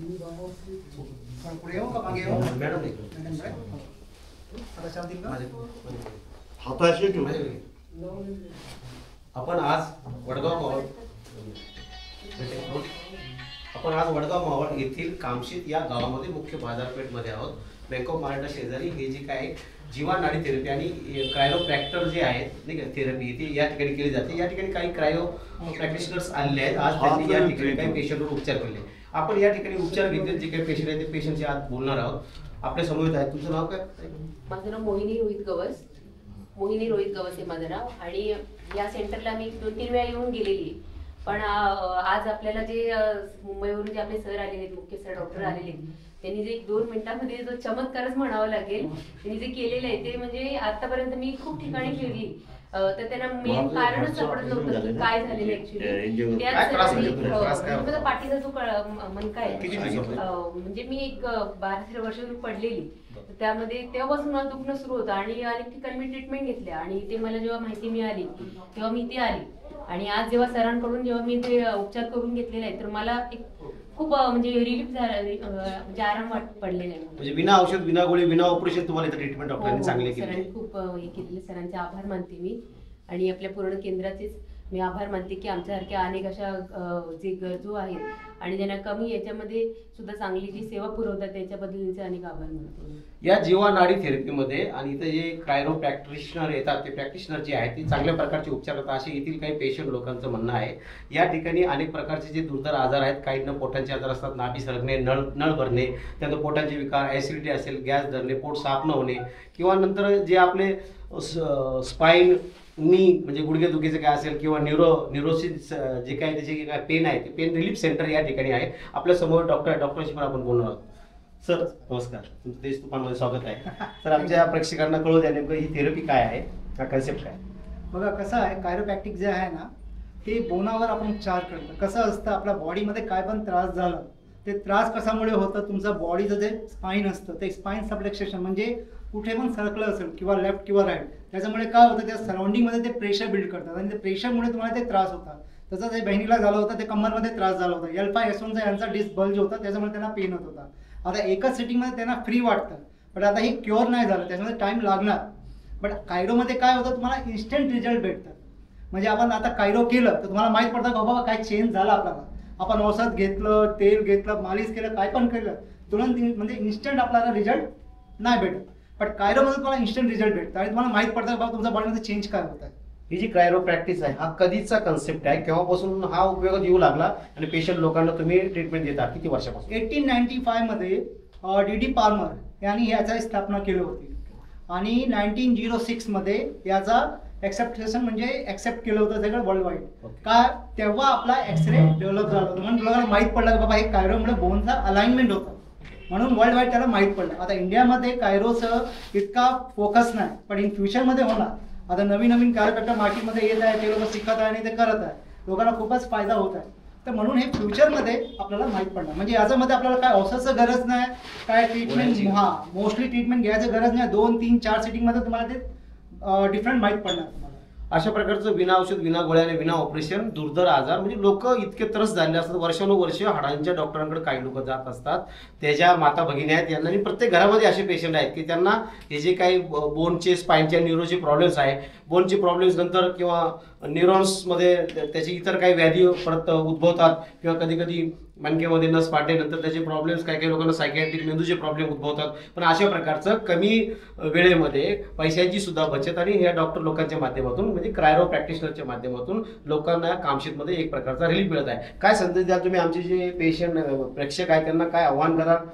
पुढे येऊ का मागे येऊ मॅडम आता चालतील का हाताशी ठेवू. आपण आज वडगाव मावळ येथील कामशीत या गावामध्ये मुख्य बाजारपेठमध्ये आहोत. बँक ऑफ महाराष्ट्र शेजारी हे जे काय जीवा नाडी थेरपी आणि क्रायोप्रॅक्टर जे आहेत नाही का थेरपी ती या ठिकाणी केली जाते. या ठिकाणी काही क्रायो प्रॅक्टिशनर्स आलेले आहेत. आज त्यांनी या ठिकाणी काही पेशंटवर उपचार केले. आपण या ठिकाणी उपचार घेतले जे काही पेशंट आहेत ते पेशंटचे आज बोलणार आहोत. आपल्या समोर आहेत. तुमचं नाव काय? माझं नाव मोहिनी रोहित गवस. मोहिनी रोहित गवस आहे माझं नाव. आणि या सेंटरला मी 2-3 वेळा येऊन गेलेली. पण आज आपल्याला जे मुंबईवरून जे आपले सर आलेले आहेत, मुख्य सर डॉक्टर आलेले आहेत, त्यांनी जे 2 मिनिटांमध्ये जो चमत्कारच म्हणावं लागेल त्यांनी जे केलेलं आहे ते म्हणजे आतापर्यंत मी खूप ठिकाणी फिरली तर त्यांना मेन कारणच सापडत नव्हतं की काय झालेलं ऍक्च्युली. त्याच पाठीचा जो मणका आहे म्हणजे मी एक 12-13 वर्ष पडलेली त्यामध्ये तेव्हापासून मला दुखणं सुरू होतं आणि अनेक ठिकाणी मी ट्रीटमेंट घेतल्या आणि ते मला जेव्हा माहिती मिळाली तेव्हा मी इथे आली. आणि आज जेव्हा सरांकडून जेव्हा मी ते उपचार करून घेतलेले आहे तर मला एक खूप म्हणजे रिलीफ झाला, म्हणजे आराम पडलेला आहे. म्हणजे बिना औषध बिना गोळी बिना ऑपरेशन तुम्हाला इथे ट्रीटमेंट डॉक्टरांनी चांगले केले. सरांनी खूप हे केलेले. सरांचे आभार मानते मी आणि आपल्या पूर्ण केंद्राचेच मी आभार मानते की आमच्यासारख्या अनेक अशा जे गरजू आहेत आणि ज्यांना कमी याच्यामध्ये सुद्धा चांगली जी सेवा पुरवतात त्याच्याबद्दल त्यांचे अनेक आभार मानते. या जीवा नाडी थेरपीमध्ये आणि इथे जे क्रायो प्रॅक्टिशनर येतात ते प्रॅक्टिशनर जे आहेत ते चांगल्या प्रकारचे उपचार करतात असे येथील काही पेशंट लोकांचं म्हणणं आहे. या ठिकाणी अनेक प्रकारचे जे दुर्धर आजार आहेत, काहींना पोटांचे आजार असतात, नाभी सरकणे, नळ भरणे, त्यानंतर पोटांचे विकार, ऍसिडिटी असेल, गॅस धरणे, पोट साफ न होणे किंवा नंतर जे आपले स्पाईन म्हणजे गुडघेदुखीचं काय असेल किंवा न्यूरोसिस जे काय त्याचे काय पेन आहे ते पेन रिलीफ सेंटर या ठिकाणी आहे. आपल्या समोर डॉक्टरशी पण आपण बोलणार आहोत. सर नमस्कार, तुमचं देश तुफानमध्ये स्वागत आहे. तर आमच्या प्रेक्षकांना कळू द्या नेमकं ही थेरपी काय आहे, हा कन्सेप्ट काय? बघा कसं आहे, कायरोप्रॅक्टिक जे आहे ना ते बोनावर आपण उपचार करतो. कसं असतं आपल्या बॉडीमध्ये काय पण त्रास झाला ते त्रास कशामुळे होतं, तुमचं बॉडीचं जे स्पाईन असतं ते स्पाईन सबलक्सेशन म्हणजे कुठे पण सरकलं असेल किंवा लेफ्ट किंवा राईट त्याच्यामुळे काय होतं त्या सराउंडिंगमध्ये ते प्रेशर बिल्ड करतात आणि ते प्रेशरमुळे तुम्हाला ते त्रास होतात. तसंच हे बहिणीला झालं होतं ते कमरमध्ये त्रास झाला होता. L5S1चा यांचा डिस्क बल्ज होता त्याच्यामुळे त्यांना पेन होत होता. आता एकाच सिटिंगमध्ये त्यांना फ्री वाटतं पण आता हे क्युअर नाही झालं त्याच्यामध्ये टाईम लागणार. बट कायरोमध्ये काय होतं तुम्हाला इन्स्टंट रिझल्ट भेटतात. म्हणजे आपण आता कायरो केलं तर तुम्हाला माहीत पडतं का बाबा काय चेंज झाला आपल्याला. आपण औषध घेतलं, तेल घेतलं, मालिश केलं, काय पण केलं तुरंत म्हणजे इन्स्टंट आपल्याला रिझल्ट नाही भेटत. पण कायरोमध्ये तुम्हाला इन्स्टंट रिझल्ट भेटतं आणि तुम्हाला माहीत पडतं बाबा तुमच्या बॉडीमध्ये चेंज काय होत आहे. ही जी क्रायो प्रॅक्टिस आहे हा कधीचा कन्सेप्ट आहे, केव्हापासून हा उपयोगात येऊ लागला आणि पेशंट लोकांना तुम्ही ट्रीटमेंट देता, किती वर्षापासून? 1895 मध्ये D.D. पाल्मर यांनी याची स्थापना केली होती आणि 1906 मध्ये याचा एक्सेप्टेशन म्हणजे एक्सेप्ट केलं होतं सगळं वर्ल्ड वाईड. का तेव्हा आपला एक्सरे डेव्हलप झाला होता म्हणून लोकांना माहीत पडलं की बाबा हे कायरोमुळे बोनचा अलाइनमेंट होतं म्हणून वर्ल्ड वाईड त्याला माहीत पडलं. आता इंडियामध्ये कायरोचं इतका फोकस नाही पण इन फ्युचरमध्ये होणार. आता नवीन नवीन कायरोप्रॅक्टर मार्केटमध्ये येत आहे, ते लोक शिकत आहे आणि ते करत आहे, लोकांना खूपच फायदा होत आहे. तर म्हणून हे फ्युचरमध्ये आपल्याला माहीत पडणार. म्हणजे याच्यामध्ये आपल्याला काय औषधाचं गरज नाही, काय ट्रीटमेंट मोस्टली ट्रीटमेंट घ्यायचं गरज नाही. 2-3-4 सिटिंगमध्ये तुम्हाला ते डिफरंट माहीत पडणार तुम्हाला. अशा प्रकारचं विना औषध विना गोळ्या आणि विना ऑपरेशन दुर्धर आजार म्हणजे लोक इतके त्रस्त झाले असतात. वर्षानुवर्ष हाडांच्या डॉक्टरांकडे काही लोक जात असतात. त्याच्या माता भगिनी आहेत यांना आणि प्रत्येक घरामध्ये असे पेशंट आहेत की त्यांना हे जे काही बोनचे स्पाईनच्या न्यूरोचे प्रॉब्लेम्स आहे, बोनचे प्रॉब्लेम्स नंतर किंवा न्यूरॉन्समध्ये त्याची इतर काही व्याधी परत उद्भवतात किंवा कधी कधी मणक्यामध्ये नस पाडल्यानंतर त्याचे प्रॉब्लेम्स काही लोकांना सायकॅट्रिक मेंदूचे प्रॉब्लेम उद्भवतात. पण अशा प्रकारचं कमी वेळेमध्ये पैशांची सुद्धा बचत आणि ह्या डॉक्टर लोकांच्या माध्यमातून म्हणजे क्रायो प्रॅक्टिशनरच्या माध्यमातून लोकांना कामशीतमध्ये एक प्रकारचा रिलीफ मिळत आहे. काय संदेश द्याल तुम्ही आमचे जे पेशंट प्रेक्षक आहेत त्यांना काय आव्हान कराल?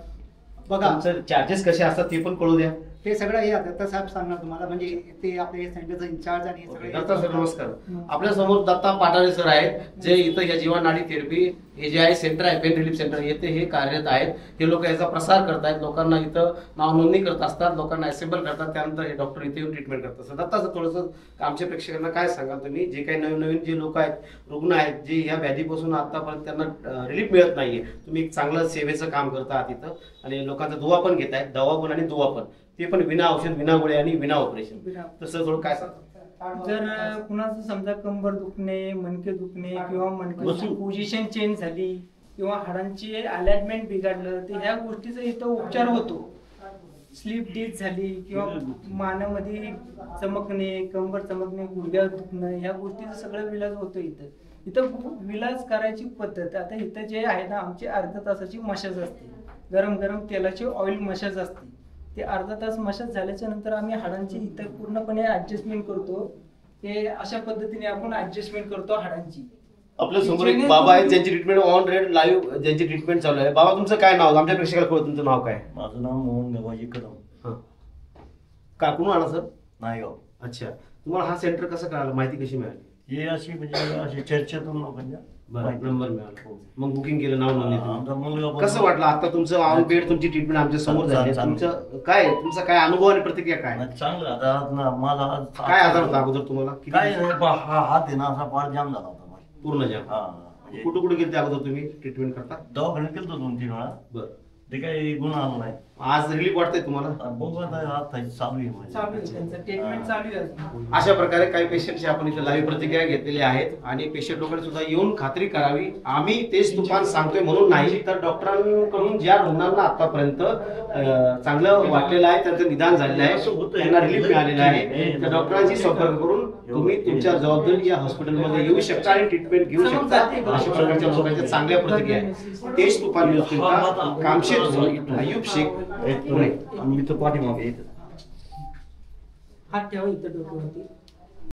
बघा आमचं चार्जेस कसे असतात ते पण कळू द्या. ते सगळं हे दत्ता साहेब सांगणार तुम्हाला. म्हणजे ते आपले सेंटरचं इंचार्ज आणि दत्ता सर नमस्कार. आपल्या समोर दत्ता पाटाळे सर आहेत जे इथं या जीवा नाडी थेरपी हे जे आहे सेंटर आहे पेन रिलीफ सेंटर येथे हे कार्यरत आहेत. हे लोक याचा प्रसार करतायत, लोकांना इथं नाव नोंदणी करत असतात, लोकांना असेंबल करतात, त्यानंतर हे डॉक्टर इथे येऊन ट्रीटमेंट करत असतात. दत्ता सर थोडंसं आमच्या प्रेक्षकांना काय सांगाल तुम्ही, जे काही नवीन नवीन जे लोक आहेत रुग्ण आहेत जे या व्याधीपासून आतापर्यंत त्यांना रिलीफ मिळत नाहीये, तुम्ही एक चांगलं सेवेचं काम करता आहात इथं आणि लोकांचा दुवा पण घेताय, दवा पण आणि दुवा पण, ते पण विना औषध विना गोळ्या आणि विना ऑपरेशन. तसं थोडं काय सांगता? जर कुणाचं समजा कंबर दुखणे, मणके दुखणे किंवा मणके पोझिशन चेंज झाली किंवा हाडांची अलाइनमेंट बिघडलं तर ह्या गोष्टीचा इथं उपचार होतो. स्लीप डिस झाली किंवा मानामध्ये चमकणे, कंबर चमकणे, गुडघ्यावर दुखणं, ह्या गोष्टीचं सगळं विलाज होतो इथं. इथं विलाज करायची पद्धत आता इथं जे आहे ना, आमची अर्धा तासाची मशाज असते, गरम गरम तेलाची ऑइल मशाज असते. ते अर्धा तास मशाज झाल्याच्या नंतर आम्ही हाडांची इथं पूर्णपणे ऍडजस्टमेंट करतो. ते अशा पद्धतीने आपण ऍडजस्टमेंट करतो हाडांची. आपल्या समोर एक बाबा आहेत ज्यांची ट्रीटमेंट ऑन रेड लाईव्ह ज्यांची ट्रीटमेंट चालू आहे. बाबा तुमचं काय नाव, आमच्या प्रेक्षकाला कळत तुमचं नाव काय? माझं नाव मोहन गवाजी कदम, काकून आला सर? नायगाव. अच्छा, तुम्हाला हा सेंटर कसं कळालं, माहिती कशी मिळाली? हे अशी म्हणजे अशी चर्चेतून लोकांच्या नंबर मिळाला, मग बुकिंग केलं, नाव नोंदणी. आमचा मुलगा कसं वाटलं आता तुमचं ऑन बेड तुमची ट्रीटमेंट आमच्या समोर झाली? तुमचं काय, तुमचा काय अनुभव आणि प्रतिक्रिया काय? चांगलं. आता माझा काय आजार होता अगोदर तुम्हाला? काय नाही, हा हात आहे ना असा पार जाम झाला होता माझा. पूर्ण जाम? हा म्हणजे कुठं कुठे गेलते अगोदर तुम्ही ट्रीटमेंट करता? दवाखान्यात गेलतो 2-3 वेळा. बरं, ते काही गुण आला नाही. आज रिलीफ वाटतंय तुम्हाला? बघू आता आता चालू आहे म्हणजे. चालू आहे त्यांचं ट्रीटमेंट चालू आहे अजून. अशा प्रकारे काही पेशंटची आपण इथे लाईव्ह प्रतिक्रिया घेतलेल्या आहेत आणि पेशंट लोकांनी सुद्धा येऊन खात्री करावी. आम्ही तेच तुफान सांगतोय म्हणून नाही, तर डॉक्टरांकडून ज्या रुग्णांना आतापर्यंत चांगलं वाटलेलं आहे, त्यांचं निदान झालेलं आहे, त्यांना रिलीफ मिळालेलं आहे, त्या डॉक्टरांशी संपर्क करून तुम्ही तुमच्या जबाबदारी या हॉस्पिटलमध्ये येऊ शकता आणि ट्रीटमेंट घेऊ शकता. अशा प्रकारच्या लोकांच्या चांगल्या प्रतिक्रिया आहेत. तेच तुफान न्यूज करता कामशेत अय्यूब शेख, पुणे. आणि मी तर पाठीमागे हात ठेवा इथं डोक्यावरती.